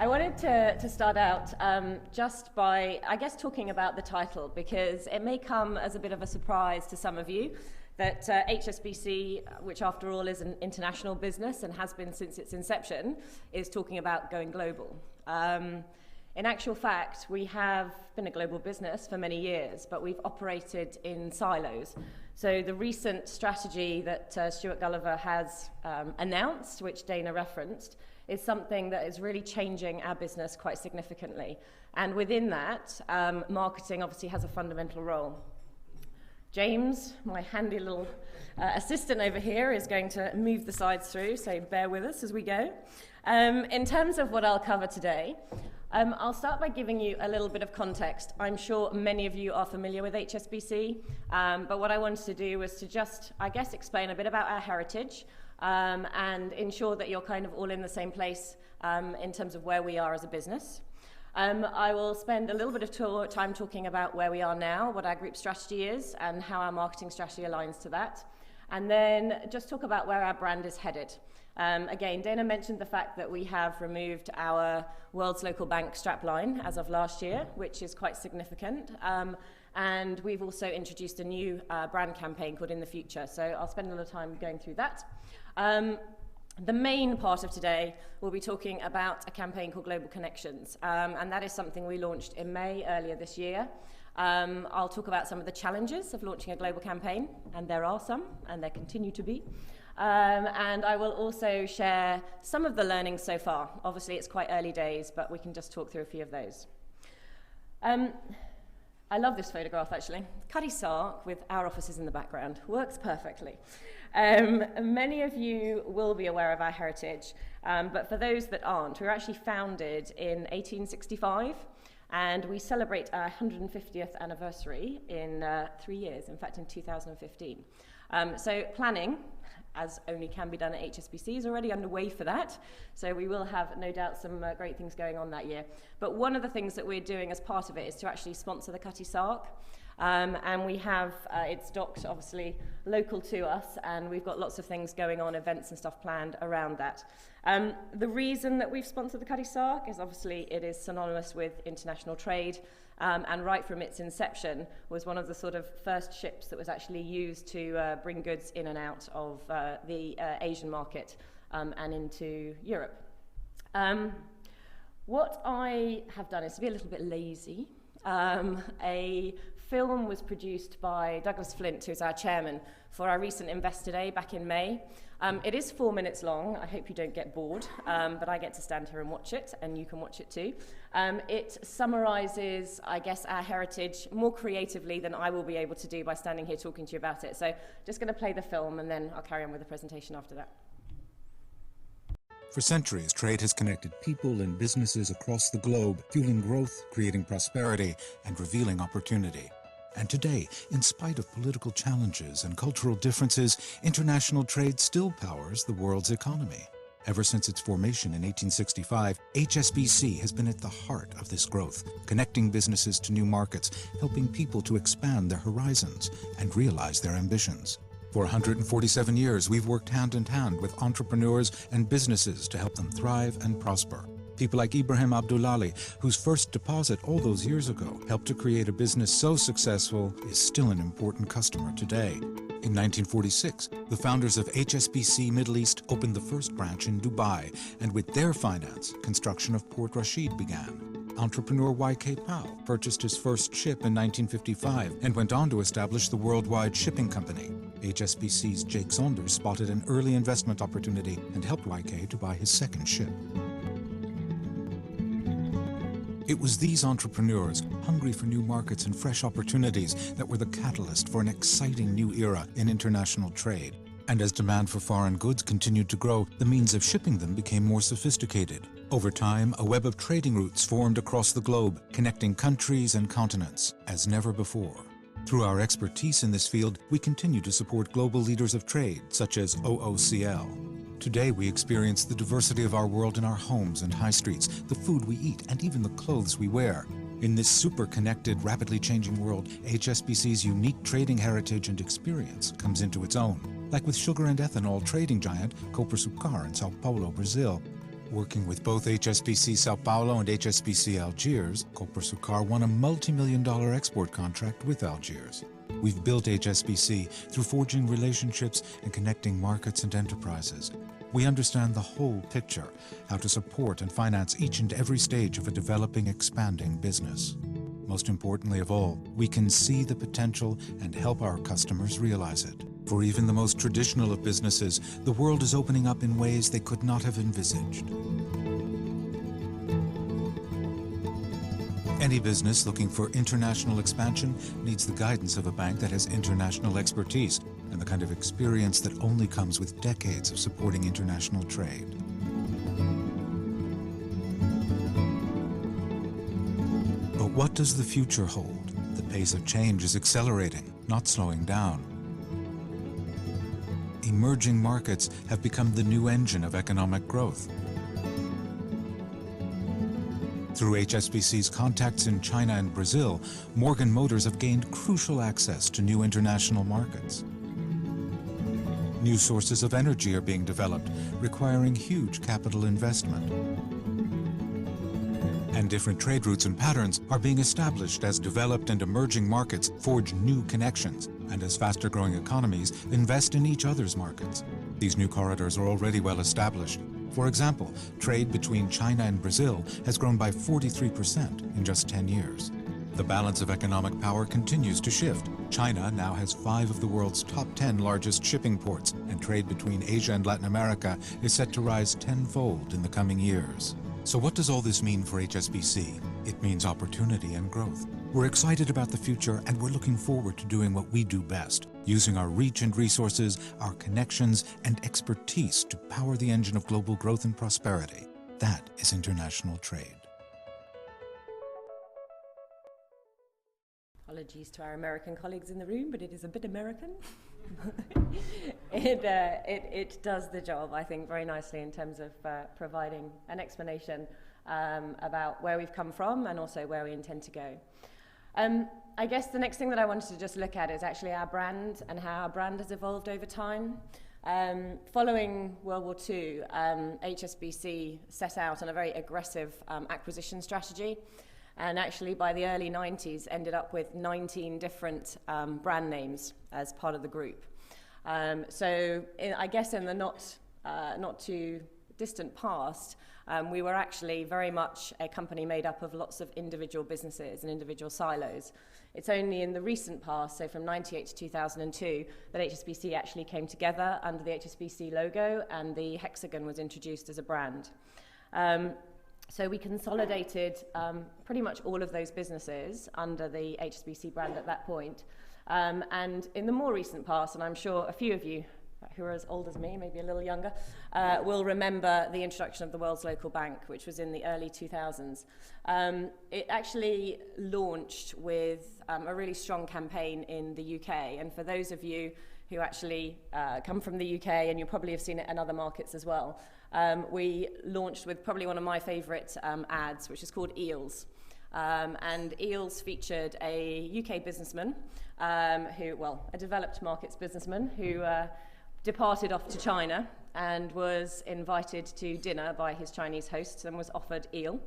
I wanted to start out just by, I guess, talking about the title, because it may come as a bit of a surprise to some of you that HSBC, which after all is an international business and has been since its inception, is talking about going global. In actual fact, we have been a global business for many years, but we've operated in silos. So the recent strategy that Stuart Gulliver has announced, which Dana referenced, is something that is really changing our business quite significantly. And within that, marketing obviously has a fundamental role. James, my handy little assistant over here, is going to move the slides through, so bear with us as we go. In terms of what I'll cover today, I'll start by giving you a little bit of context. I'm sure many of you are familiar with HSBC, but what I wanted to do was to just, I guess, explain a bit about our heritage and ensure that you're kind of all in the same place in terms of where we are as a business. I will spend a little bit of time talking about where we are now, what our group strategy is, and how our marketing strategy aligns to that. And then just talk about where our brand is headed. Again, Dana mentioned the fact that we have removed our World's Local Bank strapline as of last year, which is quite significant. And we've also introduced a new brand campaign called In the Future. So I'll spend a little time going through that. The main part of today, we'll be talking about a campaign called Global Connections. And that is something we launched in May earlier this year. I'll talk about some of the challenges of launching a global campaign, and there are some, and there continue to be. And I will also share some of the learnings so far. Obviously, it's quite early days, but we can just talk through a few of those. I love this photograph, actually. Cuddy Sark with our offices in the background. Works perfectly. Many of you will be aware of our heritage, but for those that aren't, we were actually founded in 1865, and we celebrate our 150th anniversary in 3 years, in fact, in 2015. So planning, as only can be done at HSBC, is already underway for that. So we will have, no doubt, some great things going on that year. But one of the things that we're doing as part of it is to actually sponsor the Cutty Sark. And we have, it's docked, obviously, local to us, and we've got lots of things going on, events and stuff planned around that. The reason that we've sponsored the Cutty Sark is obviously it is synonymous with international trade, and right from its inception was one of the sort of first ships that was actually used to bring goods in and out of the Asian market and into Europe. What I have done is to be a little bit lazy. A film was produced by Douglas Flint, who's our chairman, for our recent Investor Day back in May. It is 4 minutes long. I hope you don't get bored, but I get to stand here and watch it, and you can watch it too. It summarises, I guess, our heritage more creatively than I will be able to do by standing here talking to you about it. So just going to play the film, and then I'll carry on with the presentation after that. For centuries, trade has connected people and businesses across the globe, fueling growth, creating prosperity, and revealing opportunity. And today, in spite of political challenges and cultural differences, international trade still powers the world's economy. Ever since its formation in 1865, HSBC has been at the heart of this growth, connecting businesses to new markets, helping people to expand their horizons and realize their ambitions. For 147 years, we've worked hand in hand with entrepreneurs and businesses to help them thrive and prosper. People like Ibrahim Abdullali, whose first deposit all those years ago helped to create a business so successful, is still an important customer today. In 1946, the founders of HSBC Middle East opened the first branch in Dubai, and with their finance, construction of Port Rashid began. Entrepreneur Y.K. Powell purchased his first ship in 1955 and went on to establish the Worldwide Shipping Company. HSBC's Jake Saunders spotted an early investment opportunity and helped Y.K. to buy his second ship. It was these entrepreneurs, hungry for new markets and fresh opportunities, that were the catalyst for an exciting new era in international trade. And as demand for foreign goods continued to grow, the means of shipping them became more sophisticated. Over time, a web of trading routes formed across the globe, connecting countries and continents as never before. Through our expertise in this field, we continue to support global leaders of trade, such as OOCL. Today, we experience the diversity of our world in our homes and high streets, the food we eat, and even the clothes we wear. In this super-connected, rapidly changing world, HSBC's unique trading heritage and experience comes into its own, like with sugar and ethanol trading giant Copersucar in Sao Paulo, Brazil. Working with both HSBC Sao Paulo and HSBC Algiers, Copersukar won a multi-million-dollar export contract with Algiers. We've built HSBC through forging relationships and connecting markets and enterprises. We understand the whole picture, how to support and finance each and every stage of a developing, expanding business. Most importantly of all, we can see the potential and help our customers realize it. For even the most traditional of businesses, the world is opening up in ways they could not have envisaged. Any business looking for international expansion needs the guidance of a bank that has international expertise and the kind of experience that only comes with decades of supporting international trade. But what does the future hold? The pace of change is accelerating, not slowing down. Emerging markets have become the new engine of economic growth. Through HSBC's contacts in China and Brazil, Morgan Motors have gained crucial access to new international markets. New sources of energy are being developed, requiring huge capital investment. And different trade routes and patterns are being established as developed and emerging markets forge new connections, and as faster-growing economies invest in each other's markets. These new corridors are already well established. For example, trade between China and Brazil has grown by 43% in just 10 years. The balance of economic power continues to shift. China now has 5 of the world's top 10 largest shipping ports, and trade between Asia and Latin America is set to rise tenfold in the coming years. So what does all this mean for HSBC? It means opportunity and growth. We're excited about the future, and we're looking forward to doing what we do best, using our reach and resources, our connections, and expertise to power the engine of global growth and prosperity. That is international trade. Apologies to our American colleagues in the room, but it is a bit American. It does the job, I think, very nicely in terms of providing an explanation about where we've come from and also where we intend to go. I guess the next thing that I wanted to just look at is actually our brand and how our brand has evolved over time. Following World War II, HSBC set out on a very aggressive acquisition strategy, and actually by the early 90s ended up with 19 different brand names as part of the group. I guess in the not too distant past, we were actually very much a company made up of lots of individual businesses and individual silos. It's only in the recent past, so from 98 to 2002, that HSBC actually came together under the HSBC logo, and the hexagon was introduced as a brand. So we consolidated pretty much all of those businesses under the HSBC brand at that point. And in the more recent past, and I'm sure a few of you who are as old as me, maybe a little younger, will remember the introduction of the world's local bank, which was in the early 2000s. It actually launched with a really strong campaign in the UK. And for those of you who actually come from the UK, and you probably have seen it in other markets as well, we launched with probably one of my favourite ads, which is called Eels. And Eels featured a UK businessman, a developed markets businessman who departed off to China and was invited to dinner by his Chinese hosts and was offered eel.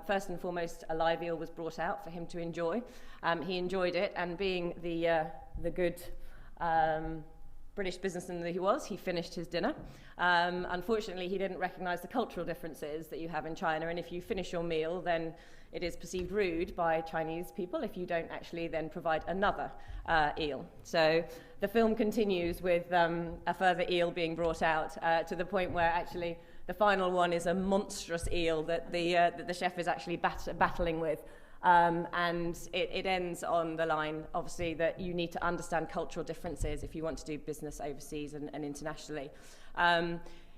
First and foremost, a live eel was brought out for him to enjoy. He enjoyed it, and being the good British businessman that he was, he finished his dinner. Unfortunately, he didn't recognise the cultural differences that you have in China, and if you finish your meal, then it is perceived rude by Chinese people if you don't actually then provide another eel. So the film continues with a further eel being brought out to the point where actually the final one is a monstrous eel that the chef is actually battling with. And it ends on the line, obviously, that you need to understand cultural differences if you want to do business overseas and internationally.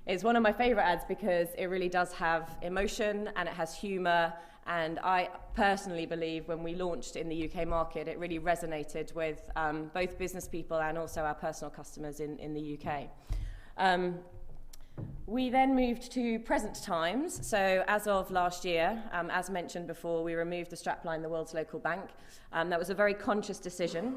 It's one of my favourite ads because it really does have emotion and it has humour, and I personally believe when we launched in the UK market, it really resonated with both business people and also our personal customers in the UK. We then moved to present times. So as of last year, as mentioned before, we removed the strapline, the world's local bank. That was a very conscious decision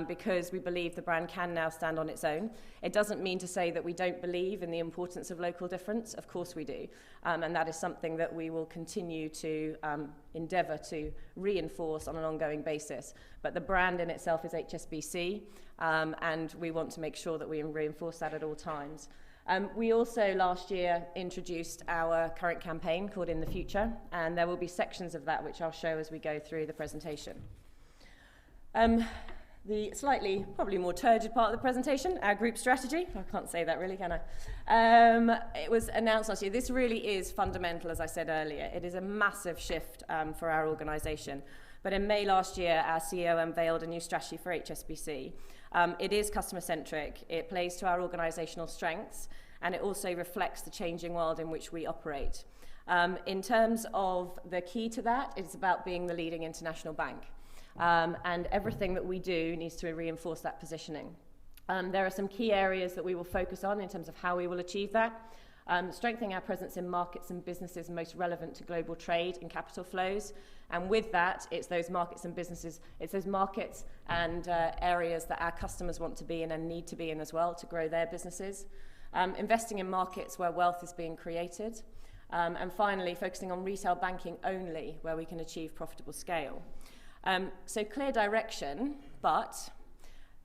because we believe the brand can now stand on its own. It doesn't mean to say that we don't believe in the importance of local difference. Of course we do. And that is something that we will continue to endeavour to reinforce on an ongoing basis. But the brand in itself is HSBC, and we want to make sure that we reinforce that at all times. We also last year introduced our current campaign called In the Future, and there will be sections of that which I'll show as we go through the presentation. The slightly, probably more turgid part of the presentation, our group strategy. I can't say that really, can I? It was announced last year. This really is fundamental, as I said earlier. It is a massive shift for our organisation. But in May last year, our CEO unveiled a new strategy for HSBC. It is customer-centric, it plays to our organisational strengths, and it also reflects the changing world in which we operate. In terms of the key to that, it's about being the leading international bank. And everything that we do needs to reinforce that positioning. There are some key areas that we will focus on in terms of how we will achieve that. Strengthening our presence in markets and businesses most relevant to global trade and capital flows. And with that, it's those markets and businesses, it's those markets and areas that our customers want to be in and need to be in as well to grow their businesses. Investing in markets where wealth is being created. And finally, focusing on retail banking only, where we can achieve profitable scale. So clear direction, but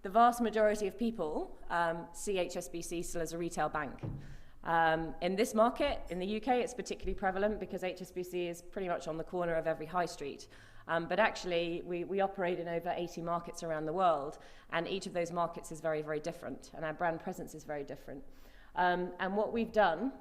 the vast majority of people see HSBC still as a retail bank. In this market, in the UK, it's particularly prevalent because HSBC is pretty much on the corner of every high street. But actually, we operate in over 80 markets around the world, and each of those markets is very, very different, and our brand presence is very different. And what we've done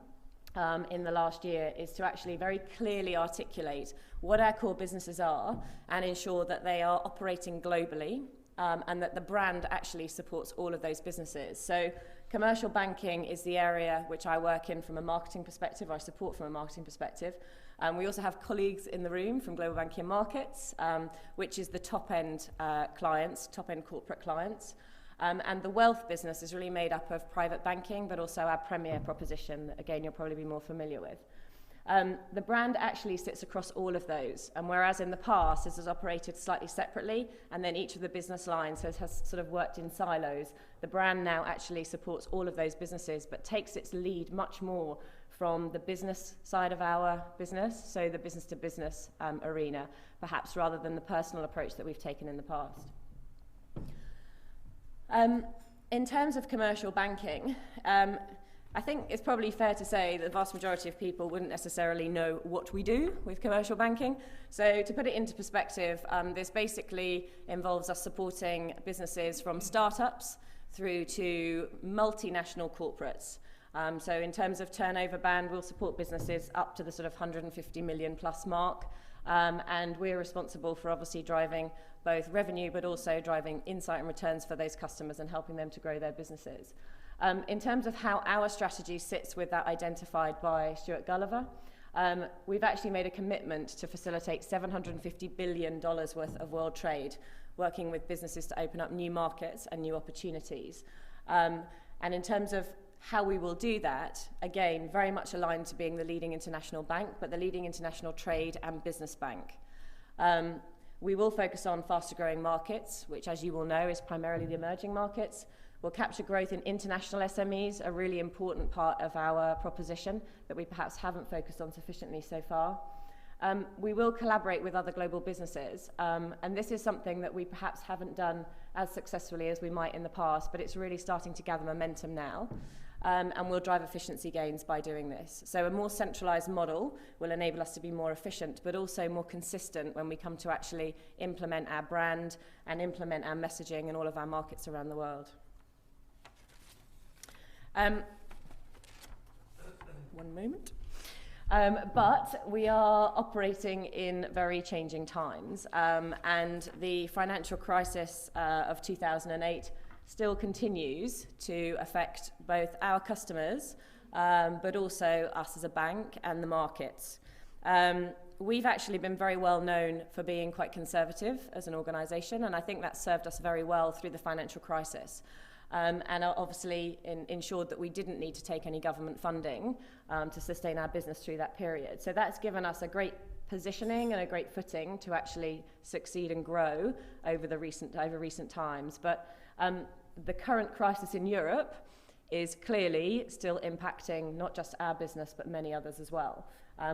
in the last year is to actually very clearly articulate what our core businesses are and ensure that they are operating globally and that the brand actually supports all of those businesses. So commercial banking is the area which I work in from a marketing perspective, or I support from a marketing perspective. We also have colleagues in the room from Global Banking and Markets, which is the top-end clients, top-end corporate clients. And the wealth business is really made up of private banking, but also our premier proposition that, again, you'll probably be more familiar with. The brand actually sits across all of those, and whereas in the past this has operated slightly separately, and then each of the business lines has sort of worked in silos, the brand now actually supports all of those businesses, but takes its lead much more from the business side of our business, so the business-to-business arena, perhaps rather than the personal approach that we've taken in the past. In terms of commercial banking, I think it's probably fair to say that the vast majority of people wouldn't necessarily know what we do with commercial banking. So to put it into perspective, this basically involves us supporting businesses from startups through to multinational corporates. So in terms of turnover band, we'll support businesses up to the sort of 150 million plus mark. And we're responsible for obviously driving both revenue, but also driving insight and returns for those customers and helping them to grow their businesses. In terms of how our strategy sits with that identified by Stuart Gulliver, we've actually made a commitment to facilitate $750 billion worth of world trade, working with businesses to open up new markets and new opportunities. And in terms of how we will do that, again, very much aligned to being the leading international bank, but the leading international trade and business bank. We will focus on faster growing markets, which, as you will know, is primarily the emerging markets. We'll capture growth in international SMEs, a really important part of our proposition that we perhaps haven't focused on sufficiently so far. We will collaborate with other global businesses, and this is something that we perhaps haven't done as successfully as we might in the past, but it's really starting to gather momentum now. And we'll drive efficiency gains by doing this. So a more centralised model will enable us to be more efficient, but also more consistent when we come to actually implement our brand and implement our messaging in all of our markets around the world. One moment. But we are operating in very changing times, and the financial crisis of 2008 still continues to affect both our customers, but also us as a bank and the markets. We've actually been very well known for being quite conservative as an organisation, and I think that served us very well through the financial crisis. and obviously ensured that we didn't need to take any government funding to sustain our business through that period. So that's given us a great positioning and a great footing to actually succeed and grow over recent times. But the current crisis in Europe is clearly still impacting not just our business but many others as well.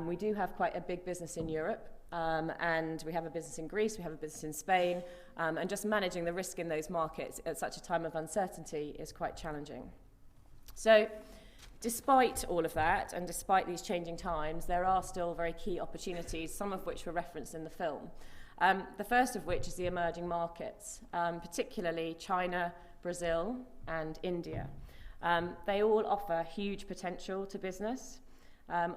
We do have quite a big business in Europe, and we have a business in Greece, we have a business in Spain, and just managing the risk in those markets at such a time of uncertainty is quite challenging. So despite all of that, and despite these changing times, there are still very key opportunities, some of which were referenced in the film. The first of which is the emerging markets, particularly China, Brazil, and India. They all offer huge potential to business.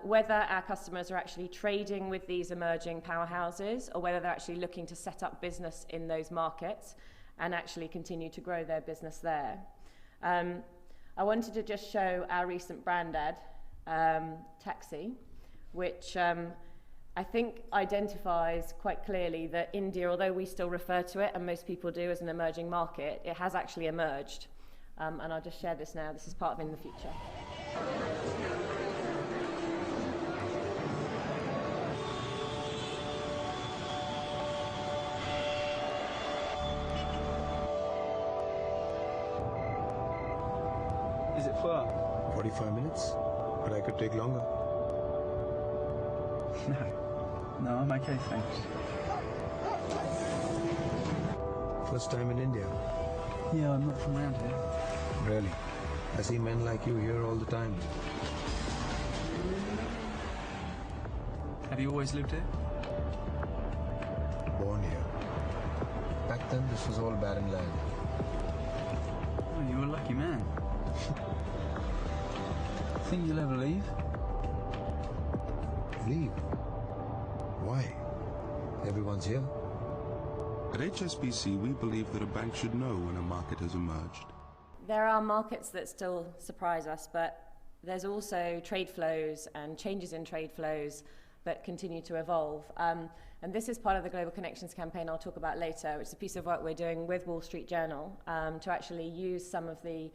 Whether our customers are actually trading with these emerging powerhouses or whether they're actually looking to set up business in those markets and actually continue to grow their business there. I wanted to just show our recent brand ad, Taxi, which I think identifies quite clearly that India, although we still refer to it, and most people do, as an emerging market, it has actually emerged. And I'll just share this now. This is part of In the Future. Is it far? 45 minutes, but I could take longer. No, I'm okay, thanks. First time in India? Yeah, I'm not from around here. Really? I see men like you here all the time. Have you always lived here? Born here. Back then, this was all barren land. Oh, you were a lucky man. Think you'll ever leave? Leave? Why? Everyone's here. At HSBC, we believe that a bank should know when a market has emerged. There are markets that still surprise us, but there's also trade flows and changes in trade flows that continue to evolve. And this is part of the Global Connections campaign I'll talk about later, which is a piece of work we're doing with Wall Street Journal to actually use some of the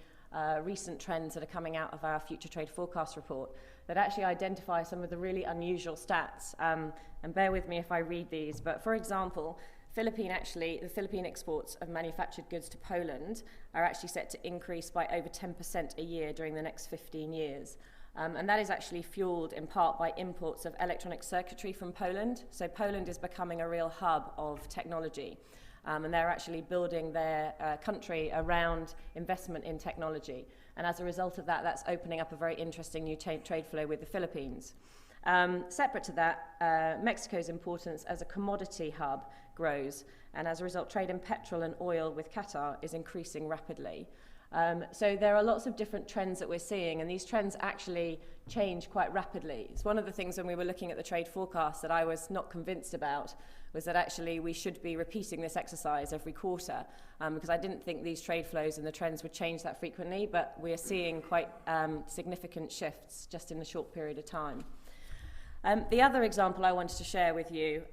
recent trends that are coming out of our Future Trade Forecast report that actually identify some of the really unusual stats. And bear with me if I read these, but for example, the Philippine exports of manufactured goods to Poland are actually set to increase by over 10% a year during the next 15 years. And that is actually fueled in part by imports of electronic circuitry from Poland. So Poland is becoming a real hub of technology. And they're actually building their country around investment in technology. And as a result of that, that's opening up a very interesting new trade flow with the Philippines. Separate to that, Mexico's importance as a commodity hub grows, and as a result, trade in petrol and oil with Qatar is increasing rapidly. So there are lots of different trends that we're seeing, and these trends actually change quite rapidly. It's one of the things when we were looking at the trade forecast that I was not convinced about, was that actually we should be repeating this exercise every quarter, because I didn't think these trade flows and the trends would change that frequently, but we are seeing quite significant shifts just in a short period of time. The other example I wanted to share with you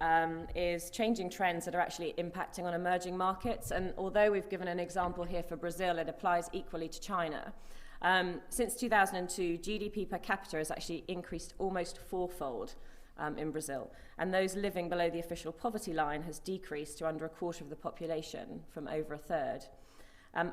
is changing trends that are actually impacting on emerging markets. And although we've given an example here for Brazil, it applies equally to China. Since 2002, GDP per capita has actually increased almost fourfold in Brazil. And those living below the official poverty line has decreased to under a quarter of the population from over a third.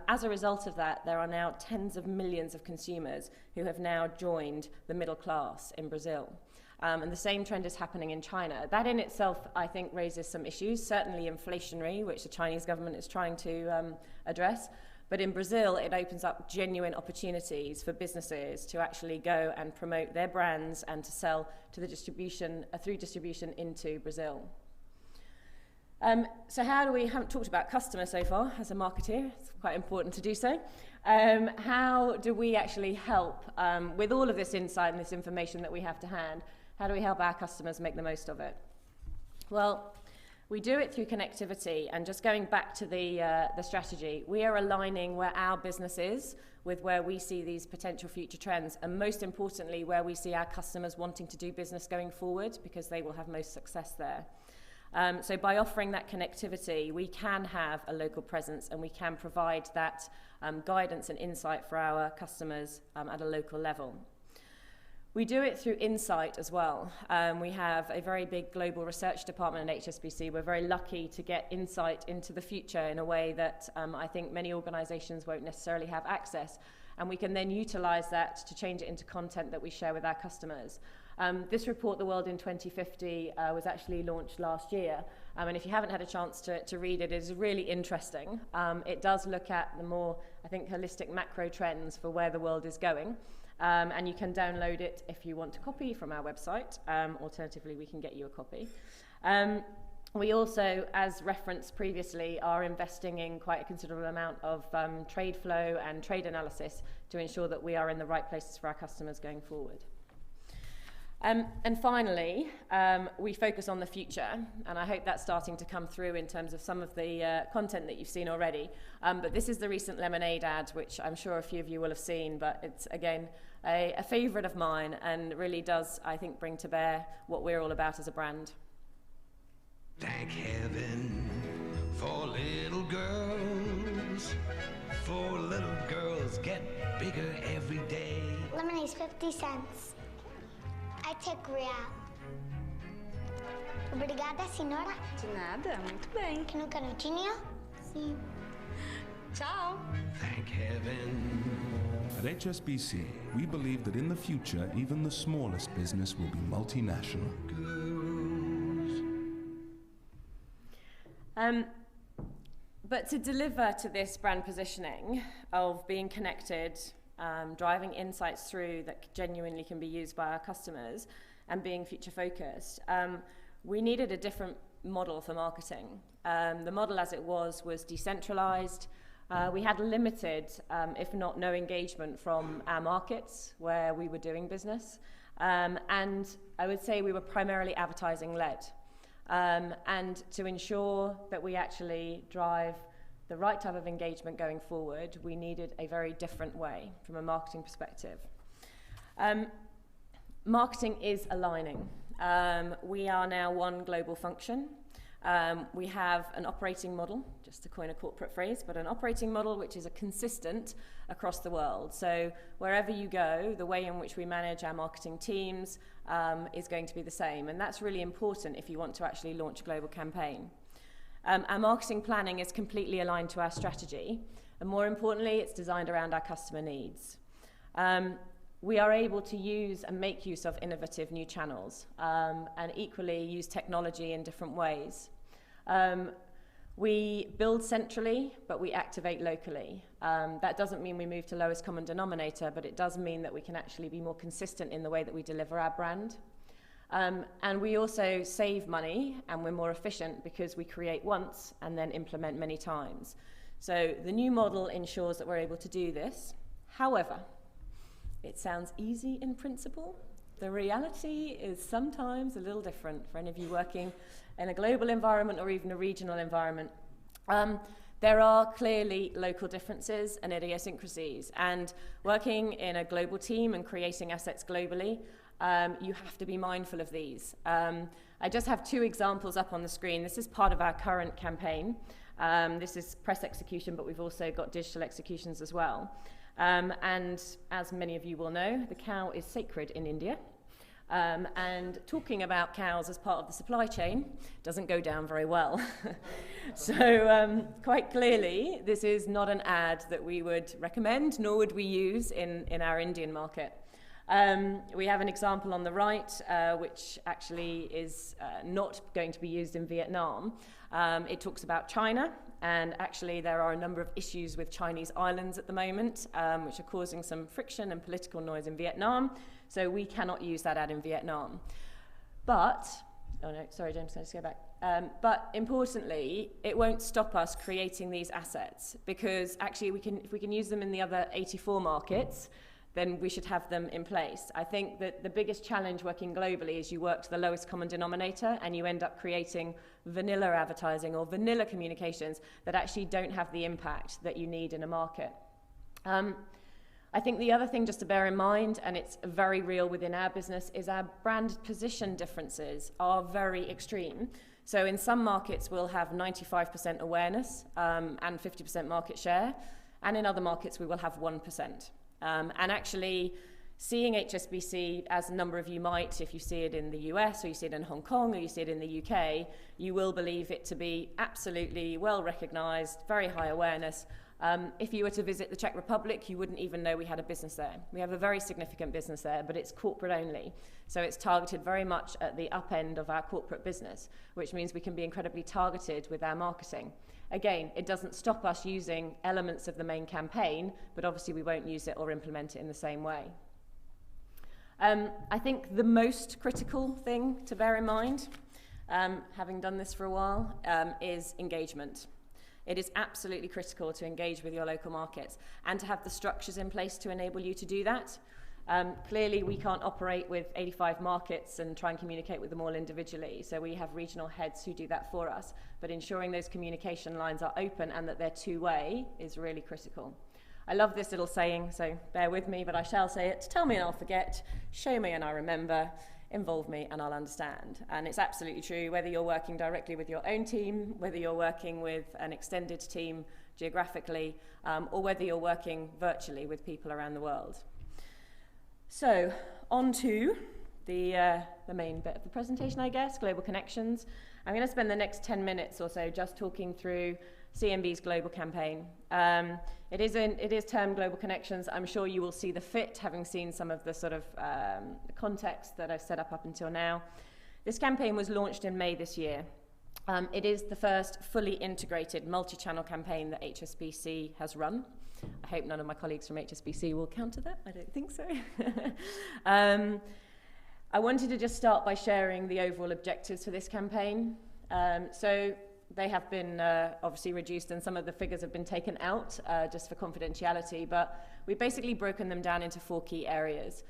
As a result of that, there are now tens of millions of consumers who have now joined the middle class in Brazil. And the same trend is happening in China. That in itself, I think, raises some issues, certainly inflationary, which the Chinese government is trying to address. But in Brazil, it opens up genuine opportunities for businesses to actually go and promote their brands and to sell to the distribution, through distribution into Brazil. So we haven't talked about customers so far as a marketeer. It's quite important to do so. How do we actually help with all of this insight and this information that we have to hand? How do we help our customers make the most of it? Well, we do it through connectivity, and just going back to the strategy, we are aligning where our business is with where we see these potential future trends, and most importantly, where we see our customers wanting to do business going forward, because they will have most success there. So by offering that connectivity, we can have a local presence and we can provide that guidance and insight for our customers at a local level. We do it through insight as well. We have a very big global research department at HSBC. We're very lucky to get insight into the future in a way that I think many organisations won't necessarily have access. And we can then utilise that to change it into content that we share with our customers. This report, The World in 2050, was actually launched last year. And if you haven't had a chance to read it, it is really interesting. It does look at the more, I think, holistic macro trends for where the world is going. And you can download it if you want a copy from our website. Alternatively, we can get you a copy. We also, as referenced previously, are investing in quite a considerable amount of trade flow and trade analysis to ensure that we are in the right places for our customers going forward. And finally, we focus on the future, and I hope that's starting to come through in terms of some of the content that you've seen already. But this is the recent Lemonade ad, which I'm sure a few of you will have seen, but it's, again, a favourite of mine and really does, I think, bring to bear what we're all about as a brand. Thank heaven for little girls, for little girls get bigger every day. Lemonade's 50 cents. I take real. Obrigada, senhora. De nada, muito bem. Que no canudinho? Sim. Tchau. Thank heaven. At HSBC, we believe that in the future, even the smallest business will be multinational. But to deliver to this brand positioning of being connected, driving insights through that genuinely can be used by our customers and being future focused, we needed a different model for marketing. The model as it was decentralized. We had limited, if not no engagement from our markets where we were doing business. And I would say we were primarily advertising led. And to ensure that we actually drive the right type of engagement going forward, we needed a very different way from a marketing perspective. Marketing is aligning. We are now one global function. We have an operating model, just to coin a corporate phrase, but an operating model which is consistent across the world. So wherever you go, the way in which we manage our marketing teams is going to be the same. And that's really important if you want to actually launch a global campaign. Our marketing planning is completely aligned to our strategy. And more importantly, it's designed around our customer needs. We are able to use and make use of innovative new channels and equally use technology in different ways. We build centrally, but we activate locally. That doesn't mean we move to lowest common denominator, but it does mean that we can actually be more consistent in the way that we deliver our brand. And we also save money and we're more efficient because we create once and then implement many times. So the new model ensures that we're able to do this. However, it sounds easy in principle. The reality is sometimes a little different for any of you working in a global environment or even a regional environment. There are clearly local differences and idiosyncrasies, and working in a global team and creating assets globally, you have to be mindful of these. I just have two examples up on the screen. This is part of our current campaign. This is press execution, but we've also got digital executions as well. And as many of you will know, the cow is sacred in India. And talking about cows as part of the supply chain doesn't go down very well. So quite clearly, this is not an ad that we would recommend, nor would we use in our Indian market. We have an example on the right, which actually is not going to be used in Vietnam. It talks about China, and actually there are a number of issues with Chinese islands at the moment, which are causing some friction and political noise in Vietnam. So we cannot use that ad in Vietnam. But, oh no, sorry James, can I just go back? But importantly, it won't stop us creating these assets, because actually if we can use them in the other 84 markets, then we should have them in place. I think that the biggest challenge working globally is you work to the lowest common denominator and you end up creating vanilla advertising or vanilla communications that actually don't have the impact that you need in a market. I think the other thing just to bear in mind, and it's very real within our business, is our brand position differences are very extreme. So in some markets, we'll have 95% awareness and 50% market share. And in other markets, we will have 1%. And actually, seeing HSBC, as a number of you might, if you see it in the US, or you see it in Hong Kong, or you see it in the UK, you will believe it to be absolutely well recognized, very high awareness. If you were to visit the Czech Republic, you wouldn't even know we had a business there. We have a very significant business there, but it's corporate only. So it's targeted very much at the up end of our corporate business, which means we can be incredibly targeted with our marketing. Again, it doesn't stop us using elements of the main campaign, but obviously we won't use it or implement it in the same way. I think the most critical thing to bear in mind, having done this for a while, is engagement. It is absolutely critical to engage with your local markets and to have the structures in place to enable you to do that. Clearly, we can't operate with 85 markets and try and communicate with them all individually, so we have regional heads who do that for us, but ensuring those communication lines are open and that they're two-way is really critical. I love this little saying, so bear with me, but I shall say it. Tell me and I'll forget, show me and I remember, involve me and I'll understand. And it's absolutely true, whether you're working directly with your own team, whether you're working with an extended team geographically, or whether you're working virtually with people around the world. So, on to the main bit of the presentation, I guess, global connections. I'm going to spend the next 10 minutes or so just talking through CMB's global campaign. It is termed Global Connections. I'm sure you will see the fit, having seen some of the sort of context that I've set up until now. This campaign was launched in May this year. It is the first fully integrated multi-channel campaign that HSBC has run. I hope none of my colleagues from HSBC will counter that. I don't think so. I wanted to just start by sharing the overall objectives for this campaign. So they have been obviously reduced and some of the figures have been taken out just for confidentiality, but we've basically broken them down into 4 key areas.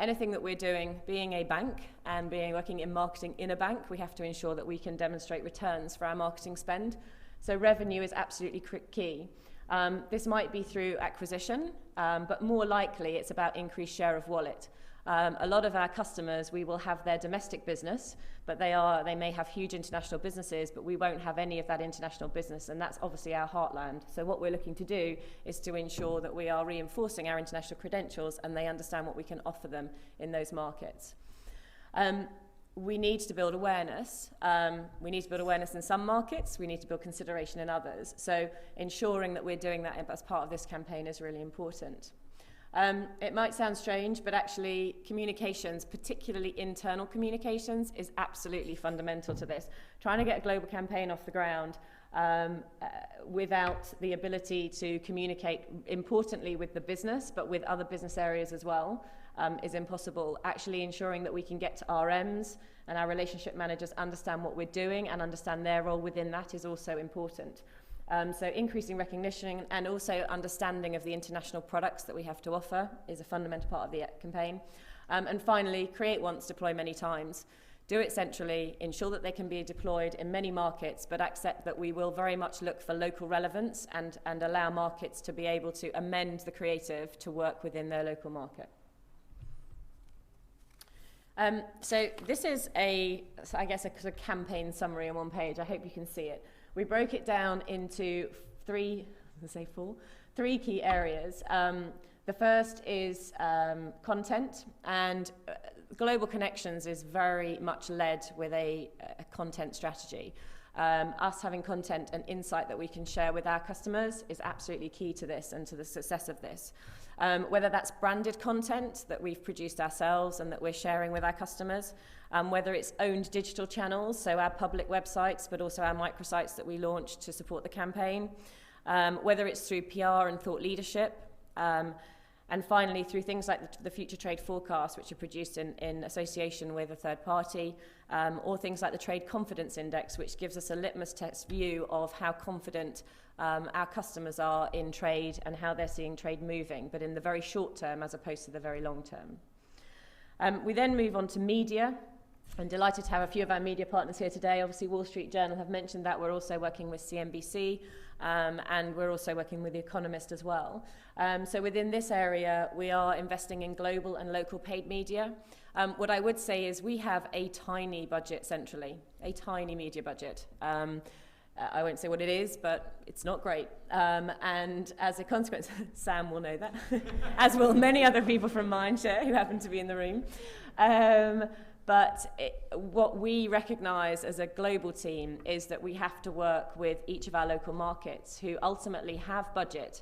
Anything that we're doing, being a bank and working in marketing in a bank, we have to ensure that we can demonstrate returns for our marketing spend. So revenue is absolutely key. This might be through acquisition, but more likely it's about increased share of wallet. A lot of our customers, we will have their domestic business, but they may have huge international businesses, but we won't have any of that international business, and that's obviously our heartland. So what we're looking to do is to ensure that we are reinforcing our international credentials and they understand what we can offer them in those markets. We need to build awareness. We need to build awareness in some markets. We need to build consideration in others. So ensuring that we're doing that as part of this campaign is really important. It might sound strange, but actually communications, particularly internal communications, is absolutely fundamental to this. Trying to get a global campaign off the ground without the ability to communicate importantly with the business, but with other business areas as well, is impossible. Actually ensuring that we can get to RMs and our relationship managers understand what we're doing and understand their role within that is also important. So increasing recognition and also understanding of the international products that we have to offer is a fundamental part of the campaign. And finally, create once, deploy many times. Do it centrally, ensure that they can be deployed in many markets, but accept that we will very much look for local relevance and allow markets to be able to amend the creative to work within their local market. So this is I guess a sort of campaign summary on one page. I hope you can see it. We broke it down into 3 key areas. The first is content, and Global Connections is very much led with a content strategy. Us having content and insight that we can share with our customers is absolutely key to this and to the success of this. Whether that's branded content that we've produced ourselves and that we're sharing with our customers, whether it's owned digital channels, so our public websites, but also our microsites that we launched to support the campaign, whether it's through PR and thought leadership, and finally through things like the Future Trade Forecast, which are produced in association with a third party, or things like the Trade Confidence Index, which gives us a litmus test view of how confident our customers are in trade and how they're seeing trade moving, but in the very short term as opposed to the very long term. We then move on to media. I'm delighted to have a few of our media partners here today. Obviously, Wall Street Journal have mentioned that. We're also working with CNBC, and we're also working with The Economist as well. So within this area, we are investing in global and local paid media. What I would say is we have a tiny budget centrally, a tiny media budget. I won't say what it is, but it's not great. And as a consequence, Sam will know that, as will many other people from Mindshare who happen to be in the room. But what we recognise as a global team is that we have to work with each of our local markets who ultimately have budget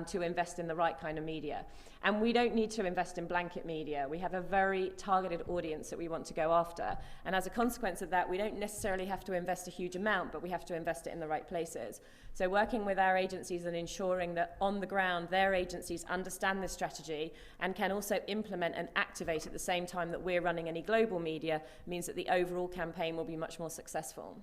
to invest in the right kind of media. And we don't need to invest in blanket media. We have a very targeted audience that we want to go after. And as a consequence of that, we don't necessarily have to invest a huge amount, but we have to invest it in the right places. So working with our agencies and ensuring that on the ground, their agencies understand this strategy and can also implement and activate at the same time that we're running any global media means that the overall campaign will be much more successful.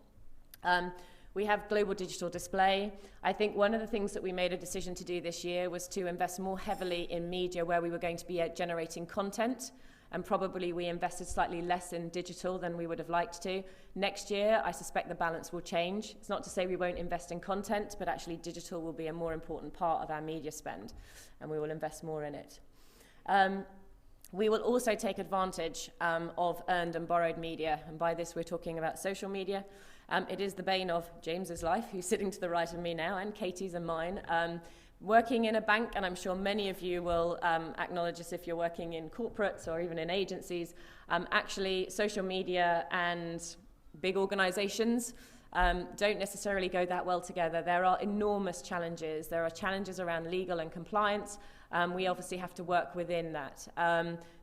We have global digital display. I think one of the things that we made a decision to do this year was to invest more heavily in media where we were going to be generating content, and probably we invested slightly less in digital than we would have liked to. Next year, I suspect the balance will change. It's not to say we won't invest in content, but actually digital will be a more important part of our media spend, and we will invest more in it. We will also take advantage of earned and borrowed media, and by this we're talking about social media. It is the bane of James's life, who's sitting to the right of me now, and Katie's and mine. Working in a bank, and I'm sure many of you will acknowledge this if you're working in corporates or even in agencies, actually social media and big organizations don't necessarily go that well together. There are enormous challenges. There are challenges around legal and compliance. We obviously have to work within that,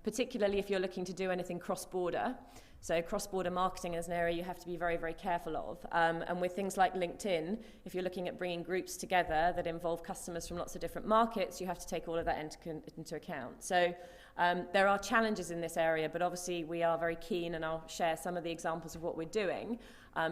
particularly if you're looking to do anything cross-border. So cross-border marketing is an area you have to be very, very careful of. And with things like LinkedIn, if you're looking at bringing groups together that involve customers from lots of different markets, you have to take all of that into account. So there are challenges in this area, but obviously we are very keen, and I'll share some of the examples of what we're doing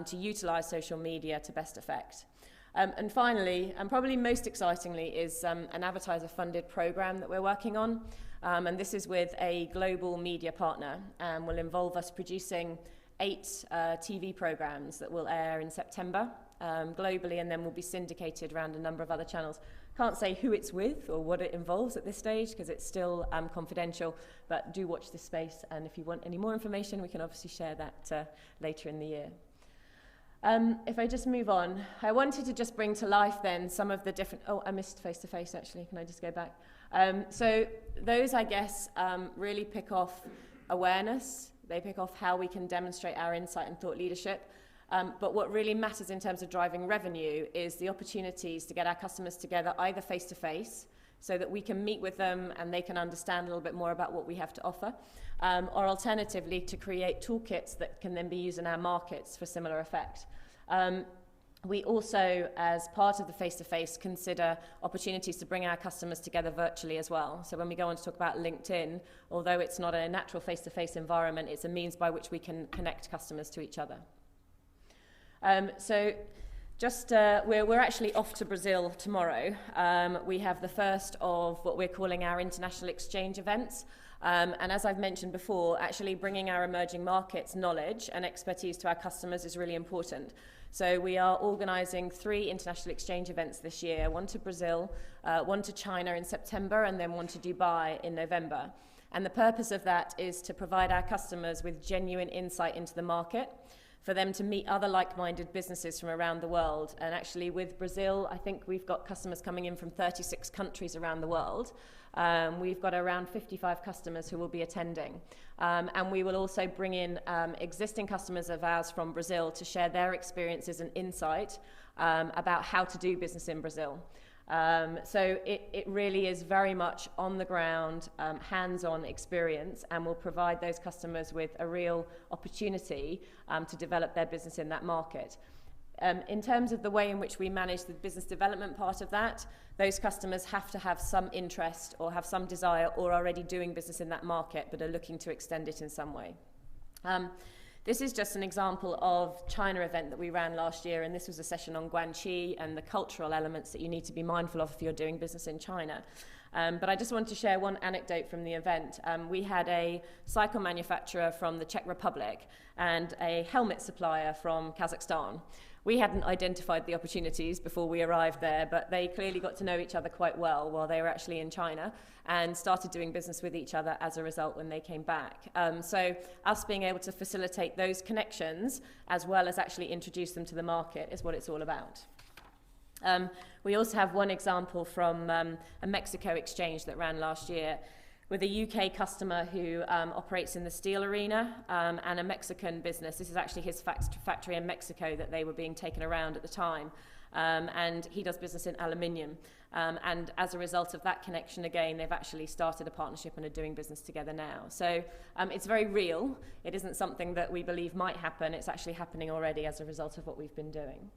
to utilize social media to best effect. And finally, and probably most excitingly, is an advertiser-funded program that we're working on. And this is with a global media partner, and will involve us producing 8 TV programs that will air in September globally, and then will be syndicated around a number of other channels. Can't say who it's with or what it involves at this stage because it's still confidential, but do watch this space, and if you want any more information, we can obviously share that later in the year. If I just move on, I wanted to just bring to life then some of the different, I missed face-to-face actually, can I just go back? So those, I guess, really pick off awareness, they pick off how we can demonstrate our insight and thought leadership, but what really matters in terms of driving revenue is the opportunities to get our customers together either face-to-face, so that we can meet with them and they can understand a little bit more about what we have to offer, or alternatively to create toolkits that can then be used in our markets for similar effect. We also, as part of the face-to-face, consider opportunities to bring our customers together virtually as well. So when we go on to talk about LinkedIn, although it's not a natural face-to-face environment, it's a means by which we can connect customers to each other. We're actually off to Brazil tomorrow. We have the first of what we're calling our international exchange events. And as I've mentioned before, actually bringing our emerging markets knowledge and expertise to our customers is really important. So we are organising 3 international exchange events this year, one to Brazil, one to China in September, and then one to Dubai in November. And the purpose of that is to provide our customers with genuine insight into the market, for them to meet other like-minded businesses from around the world. And actually with Brazil, I think we've got customers coming in from 36 countries around the world. We've got around 55 customers who will be attending. And we will also bring in existing customers of ours from Brazil to share their experiences and insight about how to do business in Brazil. So it really is very much on the ground, hands-on experience, and will provide those customers with a real opportunity to develop their business in that market. In terms of the way in which we manage the business development part of that, those customers have to have some interest or have some desire or already doing business in that market but are looking to extend it in some way. This is just an example of China event that we ran last year, and this was a session on Guanxi and the cultural elements that you need to be mindful of if you're doing business in China. But I just wanted to share one anecdote from the event. We had a cycle manufacturer from the Czech Republic and a helmet supplier from Kazakhstan. We hadn't identified the opportunities before we arrived there, but they clearly got to know each other quite well while they were actually in China and started doing business with each other as a result when they came back. So us being able to facilitate those connections as well as actually introduce them to the market is what it's all about. We also have one example from a Mexico exchange that ran last year with a UK customer who operates in the steel arena and a Mexican business. This is actually his factory in Mexico that they were being taken around at the time. And he does business in aluminium. And as a result of that connection, again, they've actually started a partnership and are doing business together now. So it's very real. It isn't something that we believe might happen. It's actually happening already as a result of what we've been doing.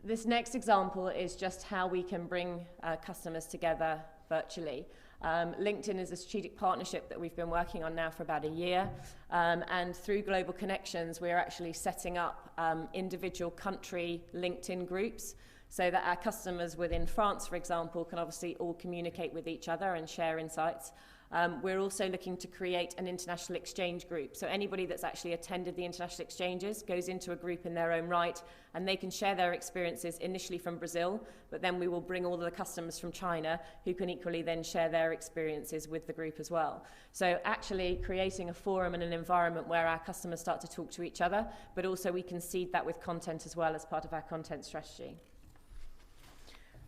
This next example is just how we can bring customers together virtually. LinkedIn is a strategic partnership that we've been working on now for about a year, and through Global Connections we're actually setting up individual country LinkedIn groups so that our customers within France, for example, can obviously all communicate with each other and share insights. We're also looking to create an international exchange group. So anybody that's actually attended the international exchanges goes into a group in their own right, and they can share their experiences initially from Brazil, but then we will bring all of the customers from China who can equally then share their experiences with the group as well. So actually creating a forum and an environment where our customers start to talk to each other, but also we can seed that with content as well as part of our content strategy.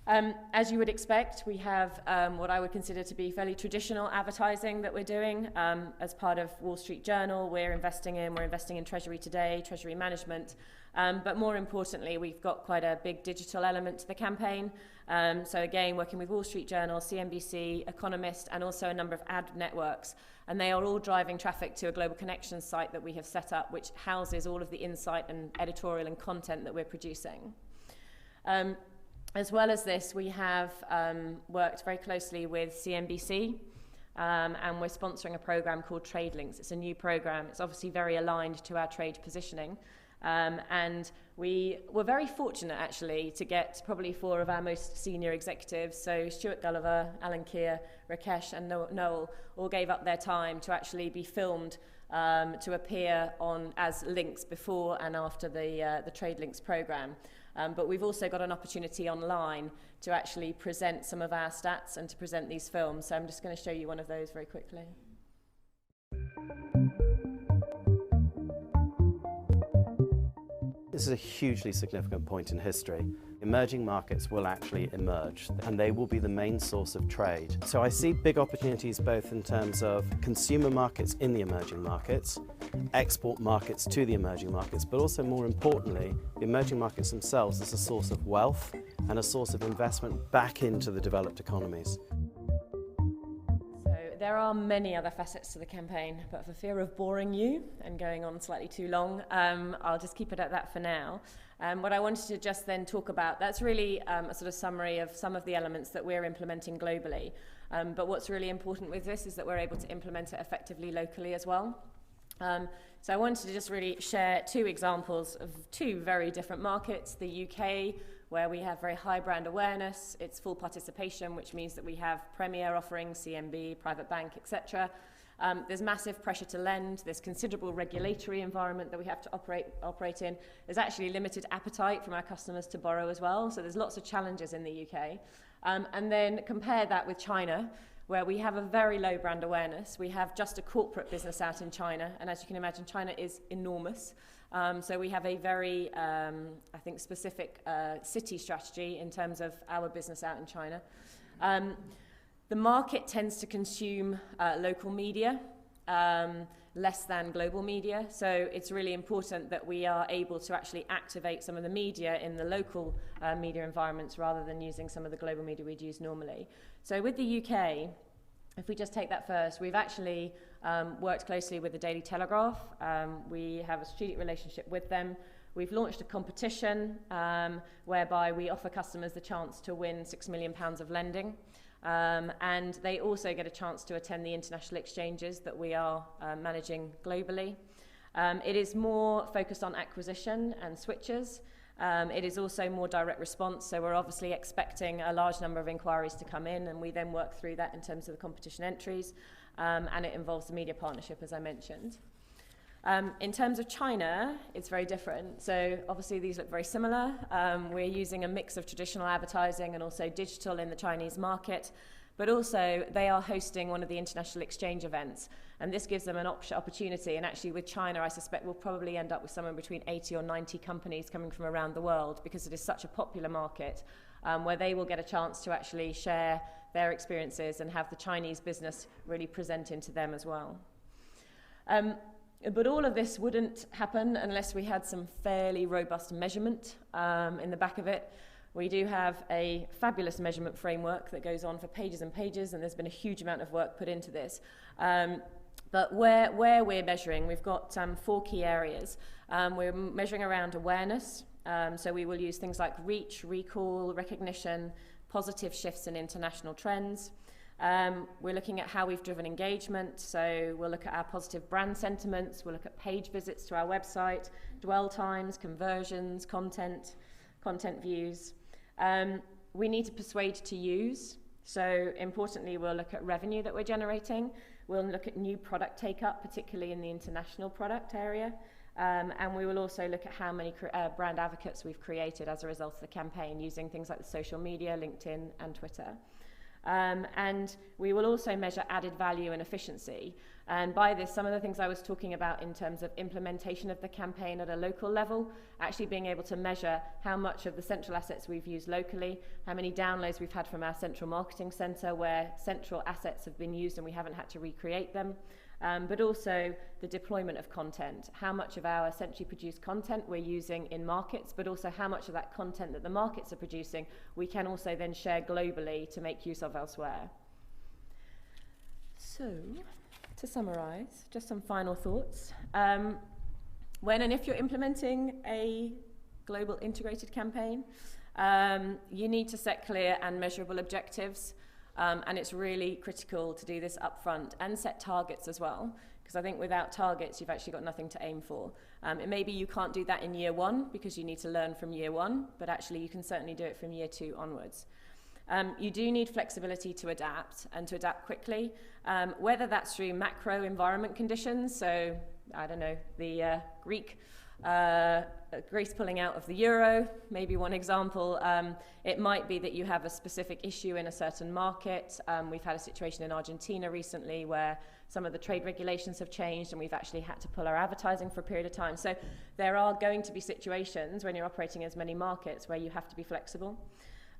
As you would expect, we have what I would consider to be fairly traditional advertising that we're doing. As part of Wall Street Journal, we're investing in Treasury Today, Treasury Management, but more importantly, we've got quite a big digital element to the campaign. So again, working with Wall Street Journal, CNBC, Economist, and also a number of ad networks. And they are all driving traffic to a Global Connections site that we have set up, which houses all of the insight and editorial and content that we're producing. As well as this, we have worked very closely with CNBC, and we're sponsoring a program called Trade Links. It's a new program. It's obviously very aligned to our trade positioning. And we were very fortunate, actually, to get probably 4 of our most senior executives, so Stuart Gulliver, Alan Keir, Rakesh, and Noel, all gave up their time to actually be filmed to appear on as links before and after the Trade Links program. But we've also got an opportunity online to actually present some of our stats and to present these films. So I'm just going to show you one of those very quickly. This is a hugely significant point in history. Emerging markets will actually emerge, and they will be the main source of trade. So I see big opportunities both in terms of consumer markets in the emerging markets, export markets to the emerging markets, but also more importantly, the emerging markets themselves as a source of wealth and a source of investment back into the developed economies. There are many other facets to the campaign, but for fear of boring you and going on slightly too long, I'll just keep it at that for now. What I wanted to just then talk about, that's really a sort of summary of some of the elements that we're implementing globally. But what's really important with this is that we're able to implement it effectively locally as well. So I wanted to just really share 2 examples of 2 very different markets. The UK, where we have very high brand awareness, it's full participation, which means that we have premier offerings, CMB, private bank, etc. There's massive pressure to lend, there's considerable regulatory environment that we have to operate in. There's actually limited appetite from our customers to borrow as well, so there's lots of challenges in the UK. And then compare that with China, where we have a very low brand awareness. We have just a corporate business out in China, and as you can imagine, China is enormous. So we have a very, I think, specific city strategy in terms of our business out in China. The market tends to consume local media, less than global media. So it's really important that we are able to actually activate some of the media in the local media environments rather than using some of the global media we'd use normally. So with the UK, if we just take that first, we've actually worked closely with the Daily Telegraph. We have a strategic relationship with them. We've launched a competition whereby we offer customers the chance to win £6 million of lending. And they also get a chance to attend the international exchanges that we are managing globally. It is more focused on acquisition and switches. It is also more direct response, so we're obviously expecting a large number of inquiries to come in, and we then work through that in terms of the competition entries, and it involves the media partnership, as I mentioned. In terms of China, it's very different. So obviously these look very similar. We're using a mix of traditional advertising and also digital in the Chinese market, but also they are hosting one of the international exchange events, and this gives them an opportunity. And actually with China, I suspect we'll probably end up with somewhere between 80 or 90 companies coming from around the world, because it is such a popular market, where they will get a chance to actually share their experiences and have the Chinese business really presenting to them as well. But all of this wouldn't happen unless we had some fairly robust measurement in the back of it. We do have a fabulous measurement framework that goes on for pages and pages, and there's been a huge amount of work put into this. But where we're measuring, we've got 4 key areas. We're measuring around awareness, so we will use things like reach, recall, recognition, positive shifts in international trends. We're looking at how we've driven engagement, so we'll look at our positive brand sentiments, we'll look at page visits to our website, dwell times, conversions, content views. We need to persuade to use, so importantly we'll look at revenue that we're generating, we'll look at new product take-up, particularly in the international product area, and we will also look at how many brand advocates we've created as a result of the campaign, using things like the social media, LinkedIn and Twitter. And we will also measure added value and efficiency. And by this, some of the things I was talking about in terms of implementation of the campaign at a local level, actually being able to measure how much of the central assets we've used locally, how many downloads we've had from our central marketing centre where central assets have been used and we haven't had to recreate them. But also the deployment of content, how much of our centrally produced content we're using in markets, but also how much of that content that the markets are producing we can also then share globally to make use of elsewhere. So, to summarise, just some final thoughts. When and if you're implementing a global integrated campaign, you need to set clear and measurable objectives. And it's really critical to do this upfront and set targets as well, because I think without targets you've actually got nothing to aim for. It may be you can't do that in year 1 because you need to learn from year 1, but actually you can certainly do it from year 2 onwards. You do need flexibility to adapt and to adapt quickly, whether that's through macro environment conditions, so I don't know, the Greece pulling out of the euro, maybe one example. It might be that you have a specific issue in a certain market. We've had a situation in Argentina recently where some of the trade regulations have changed and we've actually had to pull our advertising for a period of time. So there are going to be situations when you're operating as many markets where you have to be flexible.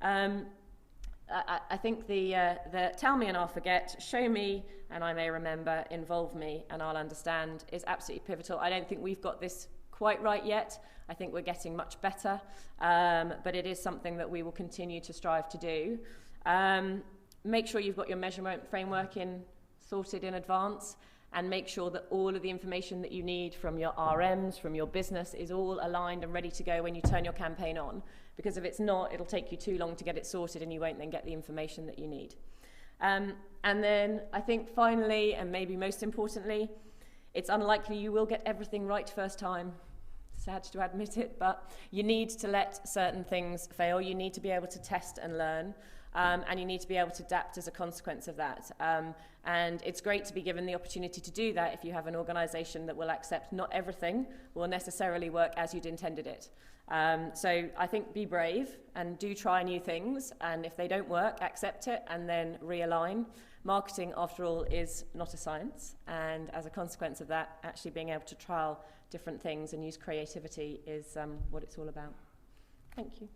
I think the tell me and I'll forget, show me and I may remember, involve me and I'll understand is absolutely pivotal. I don't think we've got this quite right yet. I think we're getting much better, but it is something that we will continue to strive to do. Make sure you've got your measurement framework sorted in advance, and make sure that all of the information that you need from your RMs, from your business, is all aligned and ready to go when you turn your campaign on. Because if it's not, it'll take you too long to get it sorted and you won't then get the information that you need. And then I think finally, and maybe most importantly, it's unlikely you will get everything right first time. Sad to admit it, but you need to let certain things fail. You need to be able to test and learn, and you need to be able to adapt as a consequence of that. And it's great to be given the opportunity to do that if you have an organisation that will accept not everything will necessarily work as you'd intended it. So I think be brave and do try new things, and if they don't work, accept it and then realign. Marketing, after all, is not a science, and as a consequence of that, actually being able to trial different things and use creativity is what it's all about. Thank you.